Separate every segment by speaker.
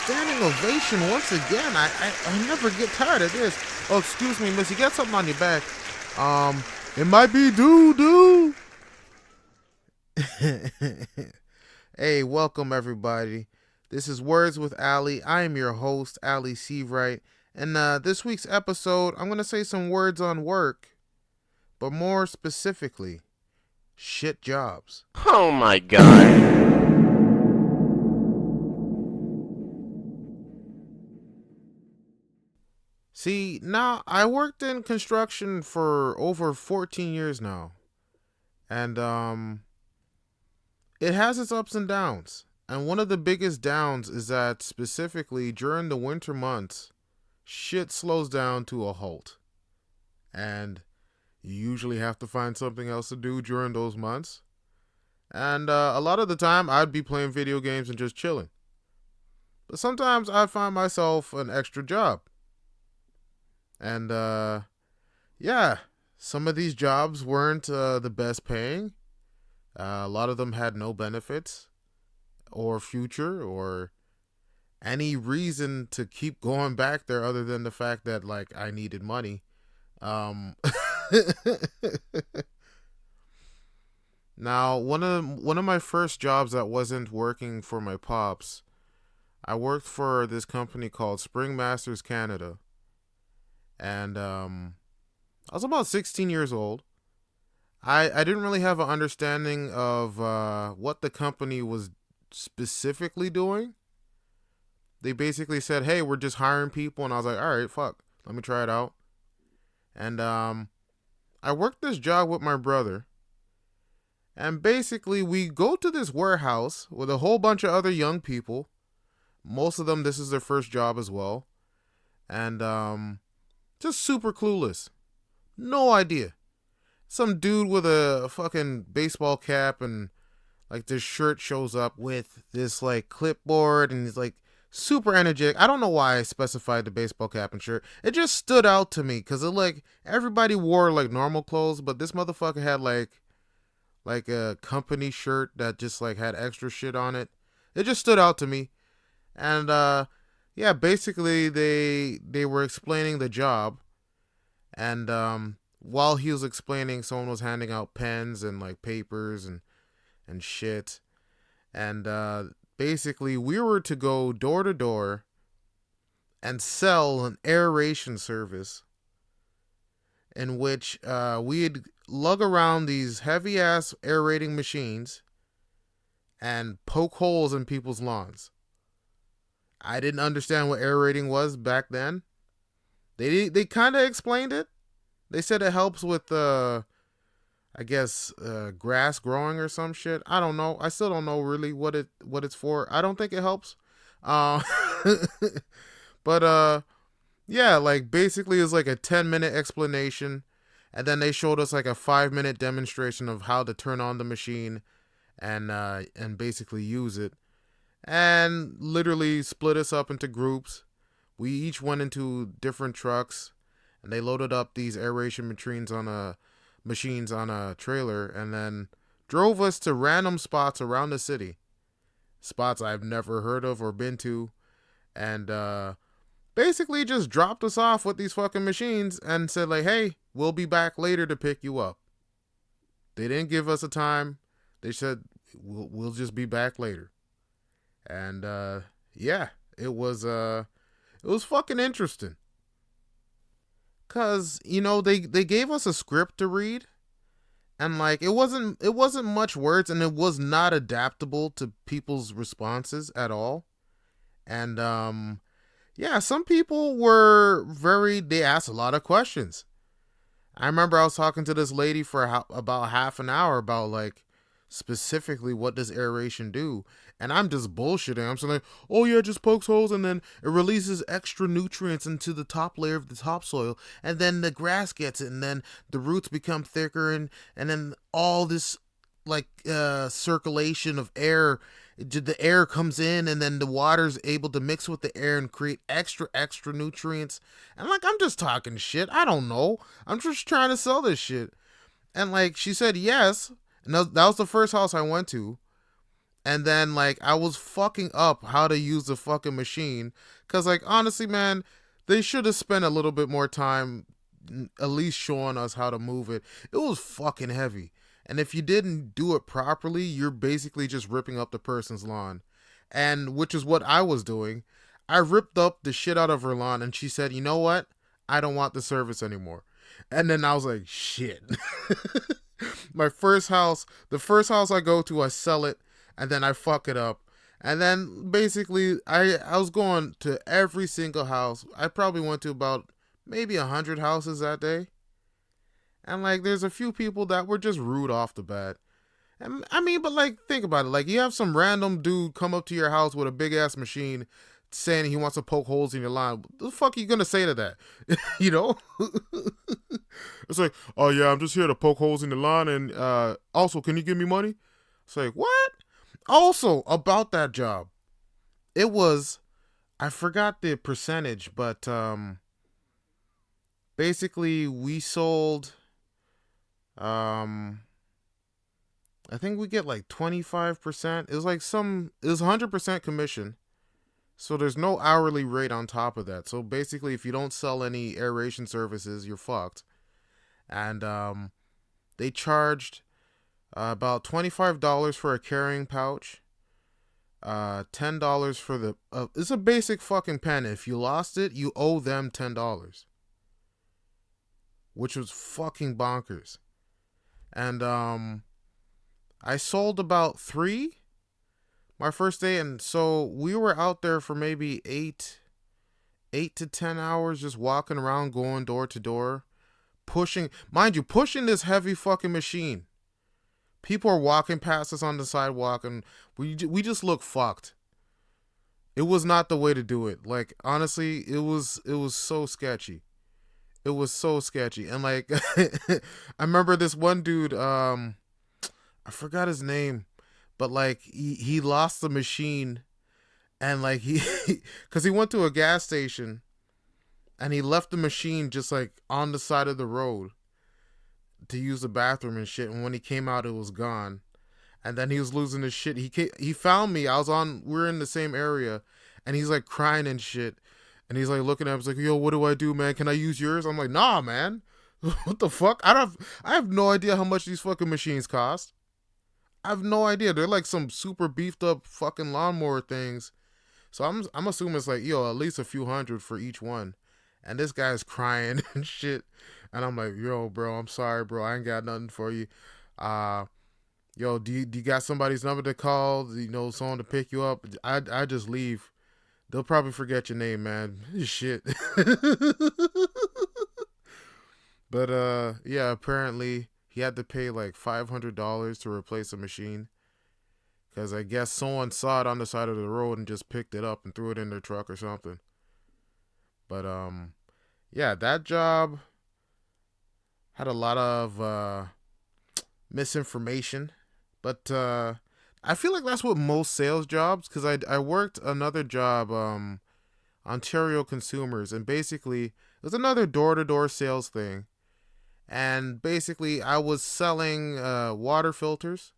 Speaker 1: Standing ovation once again. I never get tired of this. Oh, excuse me, miss. You got something on your back. It might be doo. Hey, welcome everybody. This is Words with Ali. I am your host, Ali Seavright. And this week's episode, I'm going to say some words on work, but more specifically, shit jobs.
Speaker 2: Oh my god.
Speaker 1: See, now I worked in construction for over 14 years now. And it has its ups and downs. And one of the biggest downs is that specifically during the winter months, shit slows down to a halt. And you usually have to find something else to do during those months. And a lot of the time I'd be playing video games and just chilling. But sometimes I'd find myself an extra job. And, yeah, some of these jobs weren't the best paying. A lot of them had no benefits or future or any reason to keep going back there other than the fact that, like, I needed money. Now, one of my first jobs that wasn't working for my pops, I worked for this company called Spring Masters Canada. And I was about 16 years old. I didn't really have an understanding of what the company was specifically doing. They basically said, hey, we're just hiring people. And I was like, all right, fuck, let me try it out. And I worked this job with my brother. And basically, we go to this warehouse with a whole bunch of other young people. Most of them, this is their first job as well. And just super clueless. No idea. Some dude with a fucking baseball cap and like this shirt shows up with this like clipboard and he's like super energetic. I don't know why I specified the baseball cap and shirt. It just stood out to me because it like everybody wore like normal clothes, but this motherfucker had like a company shirt that just like had extra shit on it. It just stood out to me. And yeah, basically they were explaining the job, and while he was explaining, someone was handing out pens and like papers and shit, and basically we were to go door to door and sell an aeration service in which we'd lug around these heavy ass aerating machines and poke holes in people's lawns. I didn't understand what aerating was back then. They kind of explained it. They said it helps with I guess grass growing or some shit. I don't know. I still don't know really what it's for. I don't think it helps. But yeah, like basically it's like a 10-minute explanation, and then they showed us like a 5-minute demonstration of how to turn on the machine and basically use it. And literally split us up into groups. We each went into different trucks, and they loaded up these aeration machines on a trailer, and then drove us to random spots around the city, spots I've never heard of or been to, and basically just dropped us off with these fucking machines and said like, hey, we'll be back later to pick you up. They didn't give us a time. They said we'll just be back later. And yeah, it was fucking interesting. Cause they gave us a script to read, and like it wasn't much words, and it was not adaptable to people's responses at all. And yeah, some people were they asked a lot of questions. I remember I was talking to this lady for about half an hour about like specifically what does aeration do, and I'm just bullshitting. I'm saying like, oh yeah, it just pokes holes and then it releases extra nutrients into the top layer of the topsoil, and then the grass gets it, and then the roots become thicker, and then all this like circulation of air, the air comes in, and then the water's able to mix with the air and create extra nutrients. And like, I'm just talking shit, I don't know, I'm just trying to sell this shit. And like, she said yes, and that was the first house I went to. And then like, I was fucking up how to use the fucking machine, because like, honestly man, they should have spent a little bit more time at least showing us how to move it. It was fucking heavy. And if you didn't do it properly, you're basically just ripping up the person's lawn. And which is what I was doing. I ripped up the shit out of her lawn, and she said, "You know what? I don't want the service anymore." And then I was like, shit. The first house I go to, I sell it, and then I fuck it up. And then basically I was going to every single house. I probably went to about maybe 100 houses that day. And like, there's a few people that were just rude off the bat. And I mean, but like, think about it. Like, you have some random dude come up to your house with a big ass machine saying he wants to poke holes in your lawn. What the fuck are you gonna say to that? you know? It's like, oh yeah, I'm just here to poke holes in the lawn, and also, can you give me money? It's like, what? Also, about that job, it was, I forgot the percentage, but basically we sold, I think we get like 25%. It was like it was 100% commission. So there's no hourly rate on top of that. So basically, if you don't sell any aeration services, you're fucked. And they charged about $25 for a carrying pouch, $10 for the. It's a basic fucking pen. If you lost it, you owe them $10, which was fucking bonkers. And I sold about 3 my first day, and so we were out there for maybe 8 to 10 hours, just walking around, going door to door, pushing, mind you, pushing this heavy fucking machine. People are walking past us on the sidewalk, and we just look fucked. It was not the way to do it. Like, honestly, it was so sketchy. It was so sketchy. And like, I remember this one dude, I forgot his name, but like, he lost the machine, and like, because he went to a gas station, and he left the machine just like on the side of the road to use the bathroom and shit. And when he came out, it was gone. And then he was losing his shit. He found me. We were in the same area, and he's like crying and shit. And he's like looking at me, he's like, yo, what do I do, man? Can I use yours? I'm like, nah, man. What the fuck? I have no idea how much these fucking machines cost. I have no idea. They're like some super beefed up fucking lawnmower things. So I'm assuming it's like, yo, at least a few hundred for each one. And this guy's crying and shit. And I'm like, yo, bro, I'm sorry, bro. I ain't got nothing for you. Yo, do you got somebody's number to call? Someone to pick you up? I just leave. They'll probably forget your name, man. Shit. But yeah, apparently he had to pay like $500 to replace a machine, because I guess someone saw it on the side of the road and just picked it up and threw it in their truck or something. But yeah, that job had a lot of misinformation. But I feel like that's what most sales jobs, because I worked another job, Ontario Consumers, and basically it was another door-to-door sales thing. And basically I was selling water filters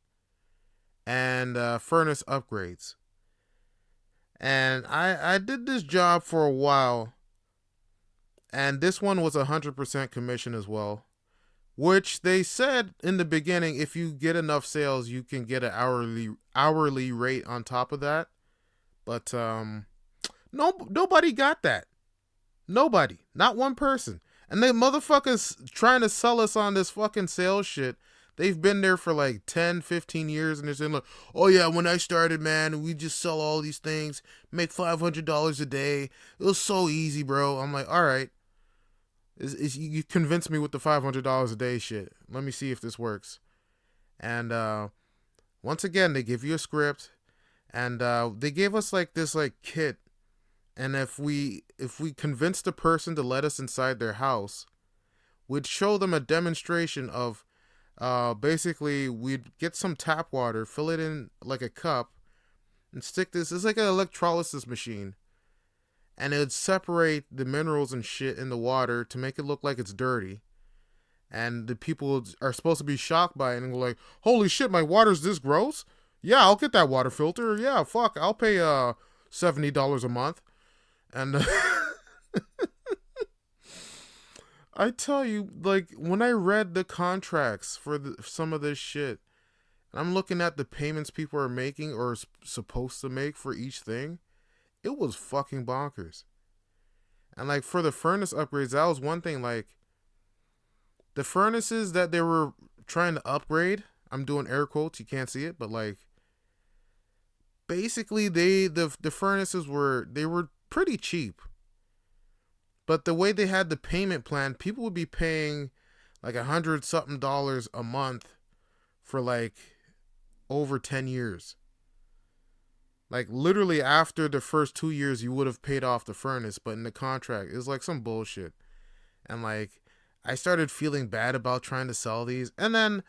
Speaker 1: and furnace upgrades. And I did this job for a while, and this one was 100% commission as well, which they said in the beginning, if you get enough sales, you can get an hourly rate on top of that. But nobody got that. Nobody, not one person. And they motherfuckers trying to sell us on this fucking sales shit. They've been there for like 10, 15 years and they're saying like, oh yeah, when I started, man, we just sell all these things, make $500 a day. It was so easy, bro. I'm like, all right. You convinced me with the $500 a day shit. Let me see if this works. And once again, they give you a script, and they gave us like this like kit. And if we convince the person to let us inside their house, we'd show them a demonstration of basically we'd get some tap water, fill it in like a cup, and stick this. It's like an electrolysis machine, and it would separate the minerals and shit in the water to make it look like it's dirty. And the people are supposed to be shocked by it and go like, holy shit, my water's this gross? Yeah, I'll get that water filter. Yeah, fuck, I'll pay $70 a month. And I tell you, like, when I read the contracts for some of this shit, and I'm looking at the payments people are making or supposed to make for each thing, it was fucking bonkers. And like for the furnace upgrades, that was one thing. Like the furnaces that they were trying to upgrade, I'm doing air quotes, you can't see it, but like basically the furnaces were pretty cheap. But the way they had the payment plan, people would be paying like $100-something a month for like over 10 years. Like literally after the first 2 years, you would have paid off the furnace, but in the contract, it was like some bullshit. And like, I started feeling bad about trying to sell these, and then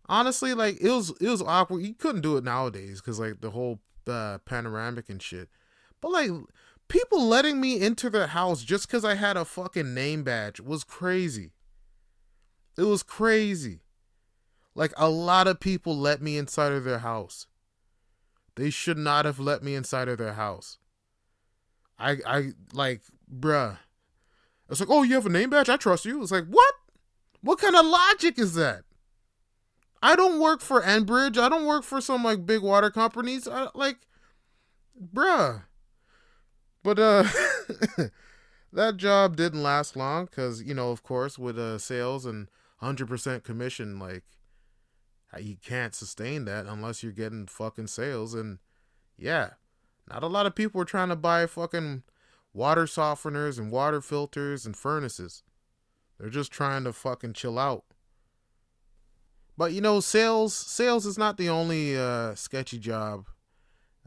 Speaker 1: honestly, like it was awkward. You couldn't do it nowadays because like the whole panoramic and shit. But like people letting me into their house just because I had a fucking name badge was crazy. It was crazy. Like a lot of people let me inside of their house. They should not have let me inside of their house. I like, bruh. It's like, oh, you have a name badge? I trust you. It's like, what? What kind of logic is that? I don't work for Enbridge. I don't work for some like big water companies. Bruh. But that job didn't last long because, you know, of course, with sales and 100% commission, like, you can't sustain that unless you're getting fucking sales. And yeah, not a lot of people are trying to buy fucking water softeners and water filters and furnaces. They're just trying to fucking chill out. But you know, sales is not the only sketchy job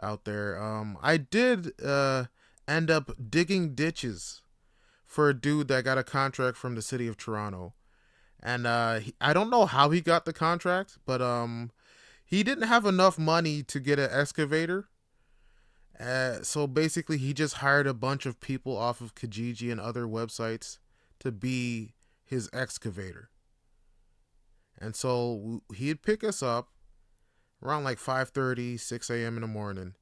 Speaker 1: out there. I did end up digging ditches for a dude that got a contract from the city of Toronto. And I don't know how he got the contract, but he didn't have enough money to get an excavator. So basically, he just hired a bunch of people off of Kijiji and other websites to be his excavator. And so he'd pick us up around like 5:30, 6 a.m. in the morning,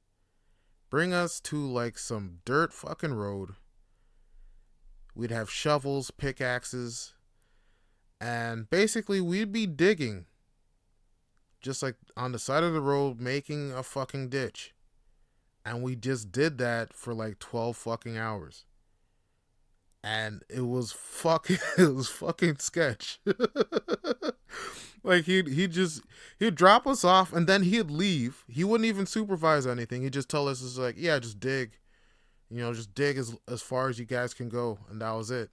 Speaker 1: bring us to like some dirt fucking road. We'd have shovels, pickaxes, and basically we'd be digging just like on the side of the road, making a fucking ditch. And we just did that for like 12 fucking hours. And it was fucking sketch. Like he'd drop us off and then he'd leave. He wouldn't even supervise anything. He'd just tell us, it's like, yeah, just dig. You know, just dig as far as you guys can go. And that was it.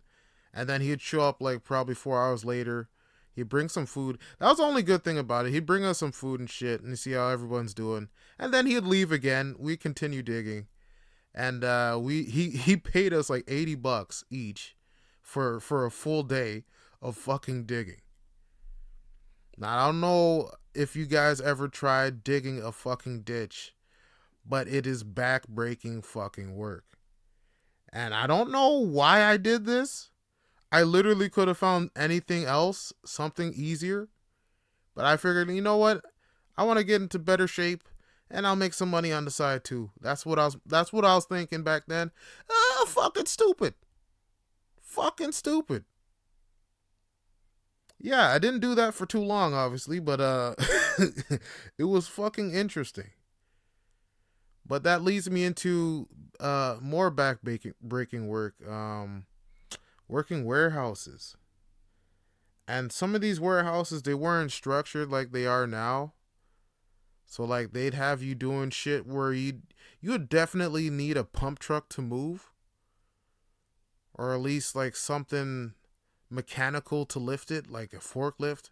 Speaker 1: And then he'd show up like probably 4 hours later. He'd bring some food. That was the only good thing about it. He'd bring us some food and shit and see how everyone's doing. And then he'd leave again. We continue digging. And he paid us like $80 each for a full day of fucking digging. Now, I don't know if you guys ever tried digging a fucking ditch, but it is back-breaking fucking work. And I don't know why I did this. I literally could have found anything else, something easier. But I figured, you know what? I want to get into better shape, and I'll make some money on the side too. That's what I was thinking back then. Fucking stupid. Fucking stupid. Yeah, I didn't do that for too long, obviously, but it was fucking interesting. But that leads me into more back breaking work. working warehouses. And some of these warehouses, they weren't structured like they are now. So like they'd have you doing shit where you would definitely need a pump truck to move, or at least like something mechanical to lift it, like a forklift.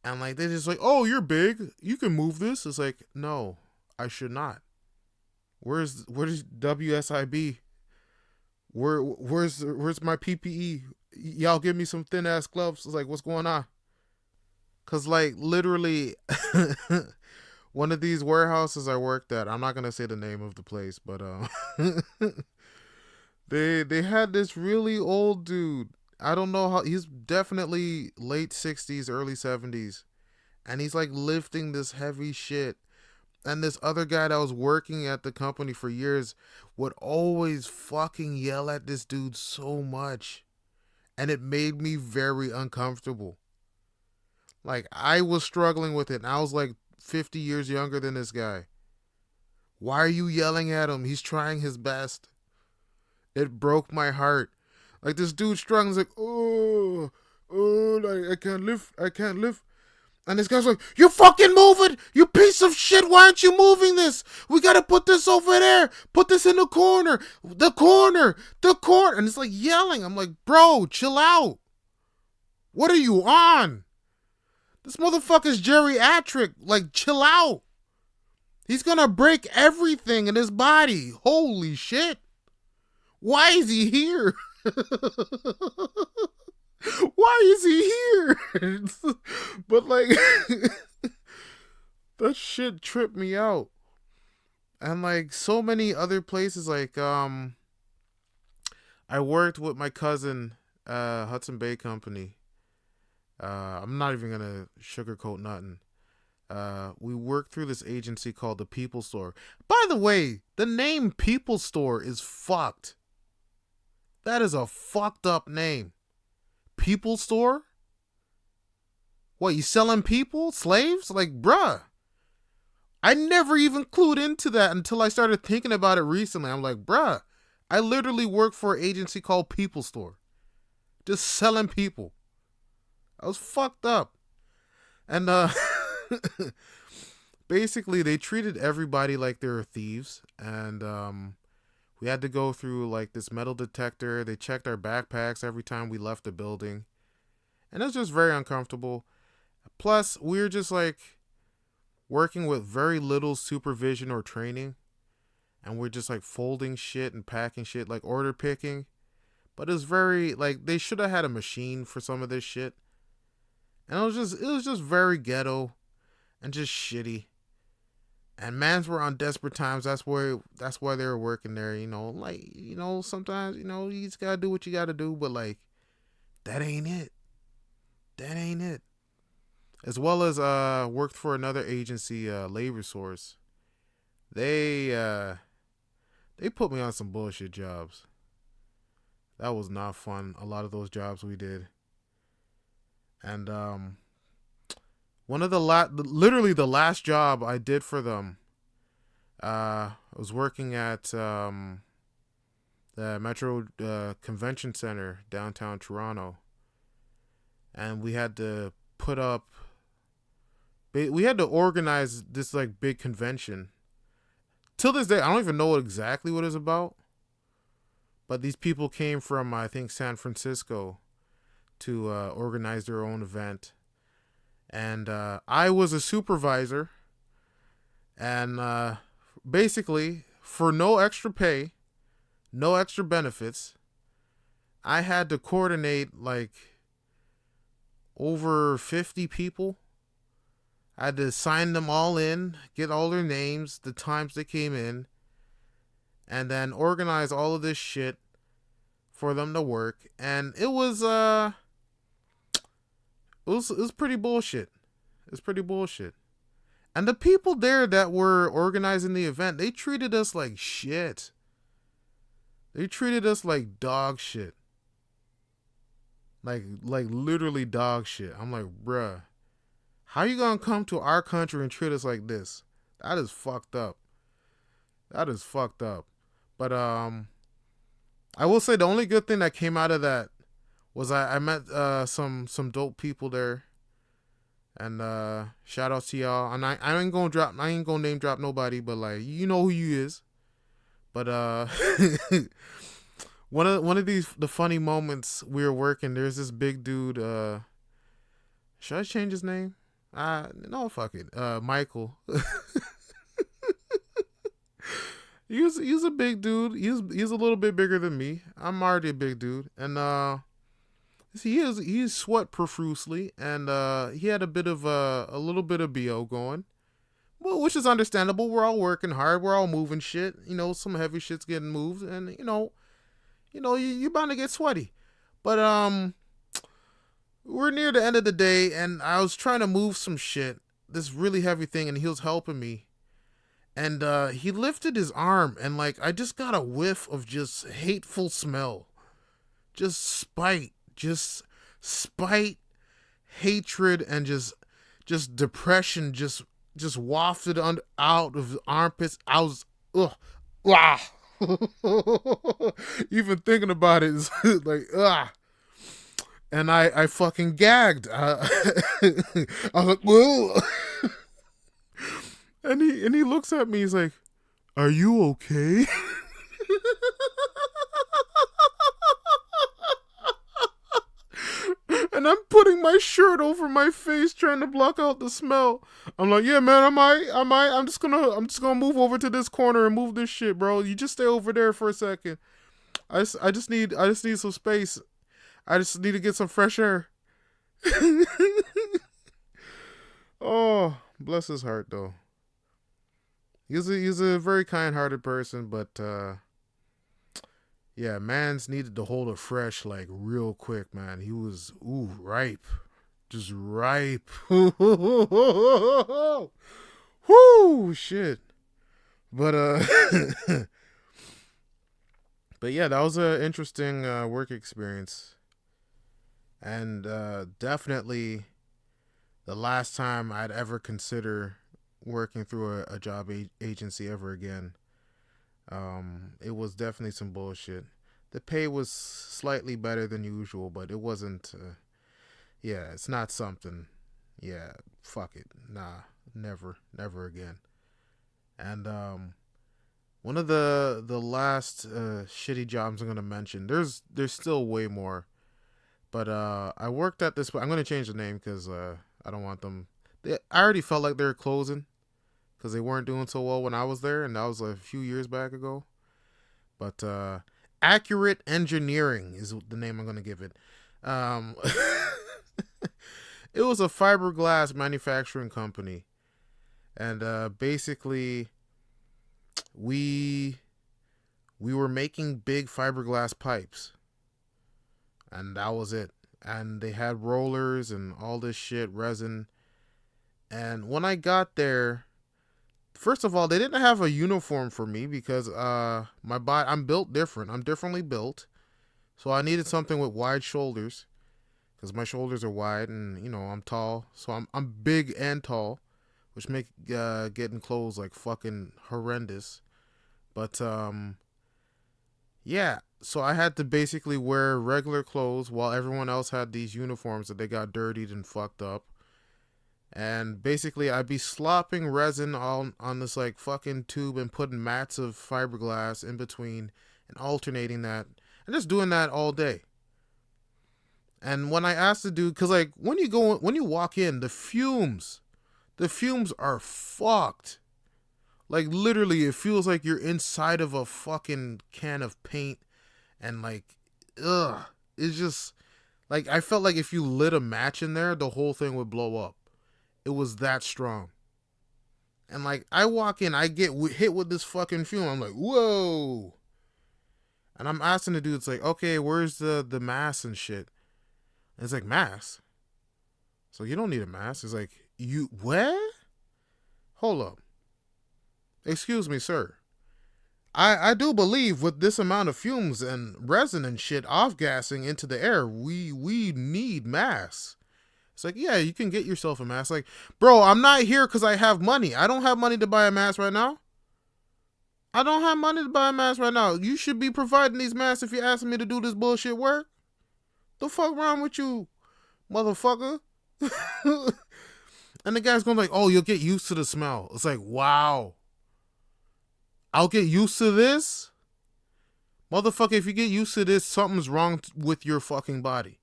Speaker 1: And like they just like, "Oh, you're big. You can move this." It's like, "No, I should not." Where's WSIB? Where's my PPE? Y'all give me some thin ass gloves. It's like, what's going on? Cause like literally, one of these warehouses I worked at. I'm not gonna say the name of the place, but they had this really old dude. I don't know how, he's definitely late 60s, early 70s, and he's like lifting this heavy shit. And this other guy that was working at the company for years would always fucking yell at this dude so much. And it made me very uncomfortable. Like, I was struggling with it, and I was like 50 years younger than this guy. Why are you yelling at him? He's trying his best. It broke my heart. Like, this dude struggling, like, like, I can't lift. And this guy's like, "You fucking move it! You piece of shit! Why aren't you moving this? We gotta put this over there! Put this in the corner! The corner! The corner!" And it's like yelling. I'm like, "Bro, chill out. What are you on? This motherfucker's geriatric. Like, chill out. He's gonna break everything in his body. Holy shit. Why is he here?" Why is he here? But like, that shit tripped me out. And like so many other places, like I worked with my cousin, Hudson Bay Company. I'm not even gonna sugarcoat nothing. We worked through this agency called the People Store. By the way, the name People Store is fucked. That is a fucked up name. People Store? What, you selling people? Slaves? Like, bruh. I never even clued into that until I started thinking about it recently. I'm like, bruh, I literally work for an agency called People Store. Just selling people. I was fucked up. And basically they treated everybody like they were thieves. And we had to go through like this metal detector. They checked our backpacks every time we left the building. And it was just very uncomfortable. Plus, we were just like working with very little supervision or training. And we're just like folding shit and packing shit, like order picking. But it was very, like, they should have had a machine for some of this shit. And it was just very ghetto and just shitty. And mans were on desperate times. That's why they were working there, you know. Like, you know, sometimes, you know, you just gotta do what you gotta do, but like, that ain't it. That ain't it. As well as worked for another agency, Labor Source. They put me on some bullshit jobs. That was not fun. A lot of those jobs we did. And one of literally the last job I did for them, I was working at the Metro Convention Center downtown Toronto, and we had to organize this like big convention. Till this day, I don't even know exactly what it's about, but these people came from, I think, San Francisco to organize their own event. And I was a supervisor. And basically, for no extra pay, no extra benefits, I had to coordinate like over 50 people. I had to sign them all in, get all their names, the times they came in, and then organize all of this shit for them to work. And it was pretty bullshit. It's pretty bullshit. And the people there that were organizing the event, they treated us like shit. They treated us like dog shit. Like literally dog shit. I'm like, bruh, how you gonna come to our country and treat us like this? That is fucked up. That is fucked up. But I will say the only good thing that came out of that was I met some dope people there. And shout out to y'all. And I ain't gonna name drop nobody, but like you know who you is. But one of these the funny moments we were working, there's this big dude, should I change his name? No, fuck it. Michael. He's a big dude. He's a little bit bigger than me. I'm already a big dude. And he's sweat profusely, and he had a little bit of bo going, well, which is understandable. We're all working hard. We're all moving shit. You know, some heavy shit's getting moved, and you're bound to get sweaty. But we're near the end of the day, and I was trying to move some shit, this really heavy thing, and he was helping me. And he lifted his arm, and like I just got a whiff of just hateful smell, just spite, hatred, and just depression, just wafted out of the armpits. I was, ugh, ah. Even thinking about it is like, ah. And I fucking gagged. I was like, whoa. And he looks at me. He's like, "Are you okay?" And I'm putting my shirt over my face, trying to block out the smell. I'm like, "Yeah, man, I'm just gonna move over to this corner and move this shit, bro. You just stay over there for a second. I just need some space. I just need to get some fresh air." Oh, bless his heart, though. He's a very kind-hearted person, but yeah, man's needed to hold it fresh like real quick, man. He was ripe, just ripe. Whoo, shit. But but yeah, that was an interesting work experience, and definitely the last time I'd ever consider working through a job agency ever again. It was definitely some bullshit. The pay was slightly better than usual, but it wasn't. Yeah, it's not something. Yeah, fuck it. Nah, never again. And one of the last shitty jobs I'm gonna mention. There's still way more, but I worked at this. I'm gonna change the name because I don't want them. I already felt like they were closing because they weren't doing so well when I was there, and that was a few years back ago. But Accurate Engineering is the name I'm gonna give it. Um, it was a fiberglass manufacturing company, and basically we were making big fiberglass pipes, and that was it. And they had rollers and all this shit, resin. And when I got there, first of all, they didn't have a uniform for me because my body, I'm built different. I'm differently built. So I needed something with wide shoulders because my shoulders are wide and I'm tall. So I'm big and tall, which make getting clothes like fucking horrendous. But yeah, so I had to basically wear regular clothes while everyone else had these uniforms that they got dirtied and fucked up. And basically, I'd be slopping resin on this like fucking tube and putting mats of fiberglass in between and alternating that and just doing that all day. And when I asked the dude, cause like when you walk in, the fumes are fucked. Like literally, it feels like you're inside of a fucking can of paint, and like, ugh, it's just like I felt like if you lit a match in there, the whole thing would blow up. It was that strong. And like I walk in, I get hit with this fucking fume. I'm like, whoa. And I'm asking the dude, it's like, okay, where's the mask and shit? And it's like, mask? So you don't need a mask. It's like, you what? Hold up. Excuse me, sir. I do believe with this amount of fumes and resin and shit off-gassing into the air, we need masks. It's like, yeah, you can get yourself a mask. Like, bro, I'm not here because I have money. I don't have money to buy a mask right now. I don't have money to buy a mask right now. You should be providing these masks if you're asking me to do this bullshit work. The fuck wrong with you, motherfucker? And the guy's going like, oh, you'll get used to the smell. It's like, wow. I'll get used to this? Motherfucker, if you get used to this, something's wrong with your fucking body.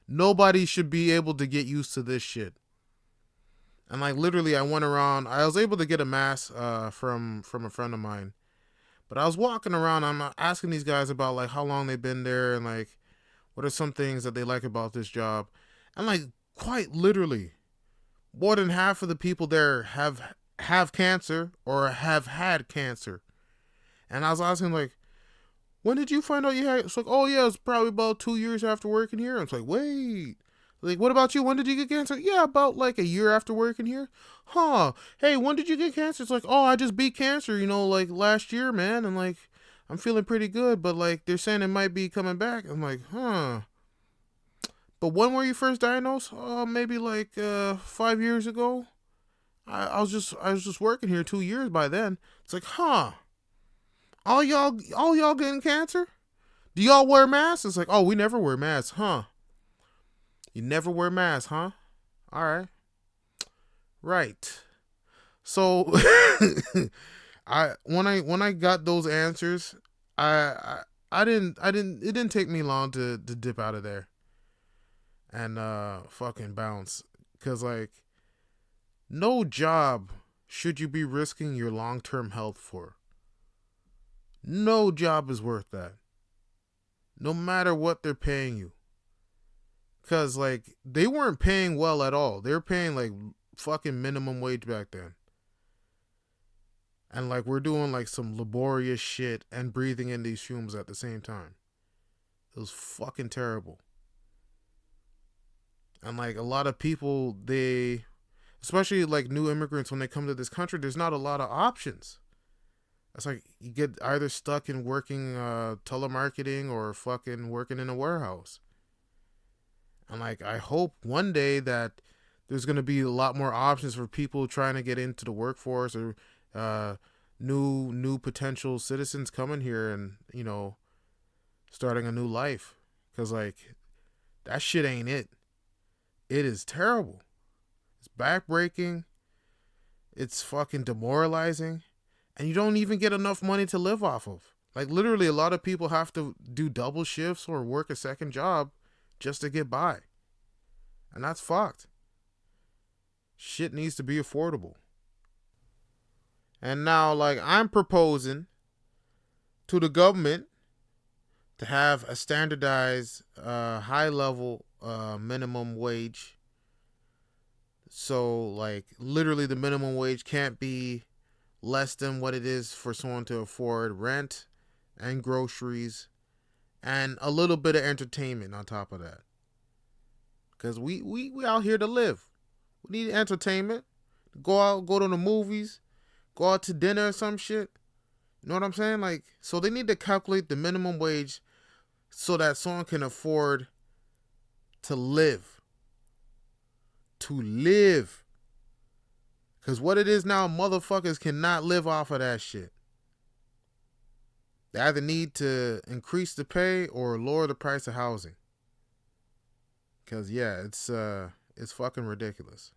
Speaker 1: Nobody should be able to get used to this shit. And like literally I went around, I was able to get a mask from a friend of mine. But I was walking around, I'm asking these guys about like how long they've been there and like what are some things that they like about this job. And like quite literally, more than half of the people there have cancer or have had cancer. And I was asking like, when did you find out you had? It's like, oh yeah, it's probably about 2 years after working here. I was like, wait, like what about you? When did you get cancer? Yeah, about like a year after working here. Huh? Hey, when did you get cancer? It's like, oh, I just beat cancer, like last year, man, and like I'm feeling pretty good, but like they're saying it might be coming back. I'm like, huh? But when were you first diagnosed? Maybe like 5 years ago. I was just working here 2 years by then. It's like, huh? All y'all getting cancer? Do y'all wear masks? It's like, oh, we never wear masks, huh? You never wear masks, huh? All right, right. So, when I got those answers, I didn't. It didn't take me long to dip out of there and fucking bounce, cause like no job should you be risking your long term health for. No job is worth that. No matter what they're paying you. Cause like they weren't paying well at all. They were paying like fucking minimum wage back then. And like we're doing like some laborious shit and breathing in these fumes at the same time. It was fucking terrible. And like a lot of people, they, especially like new immigrants, when they come to this country, there's not a lot of options. It's like you get either stuck in working telemarketing or fucking working in a warehouse. And like I hope one day that there's gonna be a lot more options for people trying to get into the workforce or uh, new potential citizens coming here and starting a new life. Cause like that shit ain't it. It is terrible. It's backbreaking. It's fucking demoralizing. And you don't even get enough money to live off of. Like literally a lot of people have to do double shifts or work a second job just to get by. And that's fucked. Shit needs to be affordable. And now like I'm proposing to the government to have a standardized high level minimum wage. So like literally the minimum wage can't be less than what it is for someone to afford rent and groceries and a little bit of entertainment on top of that. Cause we out here to live. We need entertainment. Go out, go to the movies, go out to dinner or some shit. You know what I'm saying? Like, so they need to calculate the minimum wage so that someone can afford to live. To live. Because what it is now, motherfuckers cannot live off of that shit. They either need to increase the pay or lower the price of housing. Because, yeah, it's fucking ridiculous.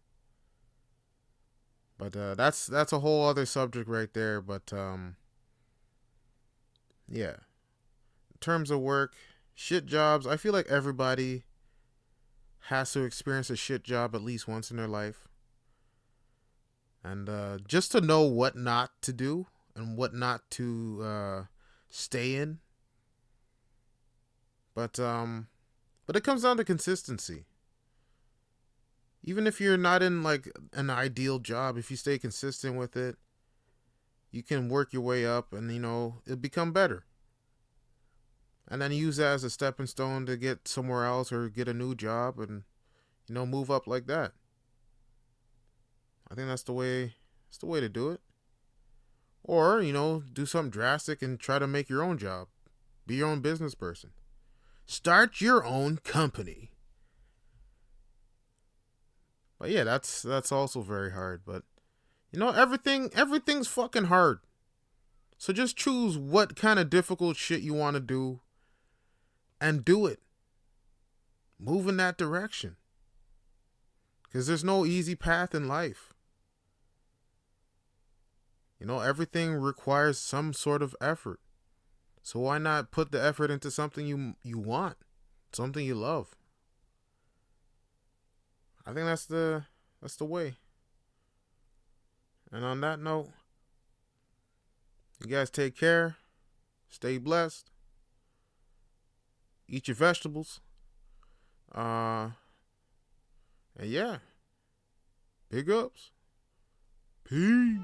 Speaker 1: But that's a whole other subject right there. But, yeah. In terms of work, shit jobs, I feel like everybody has to experience a shit job at least once in their life. And just to know what not to do and what not to stay in. But it comes down to consistency. Even if you're not in like an ideal job, if you stay consistent with it, you can work your way up and it'll become better. And then use that as a stepping stone to get somewhere else or get a new job and move up like that. I think that's the way to do it. Or, do something drastic and try to make your own job. Be your own business person. Start your own company. But yeah, that's also very hard. But everything's fucking hard. So just choose what kind of difficult shit you want to do and do it. Move in that direction. Because there's no easy path in life. You know, everything requires some sort of effort. So why not put the effort into something you want, something you love? I think that's the way. And on that note, you guys take care, stay blessed, eat your vegetables. And yeah, big ups. Peace.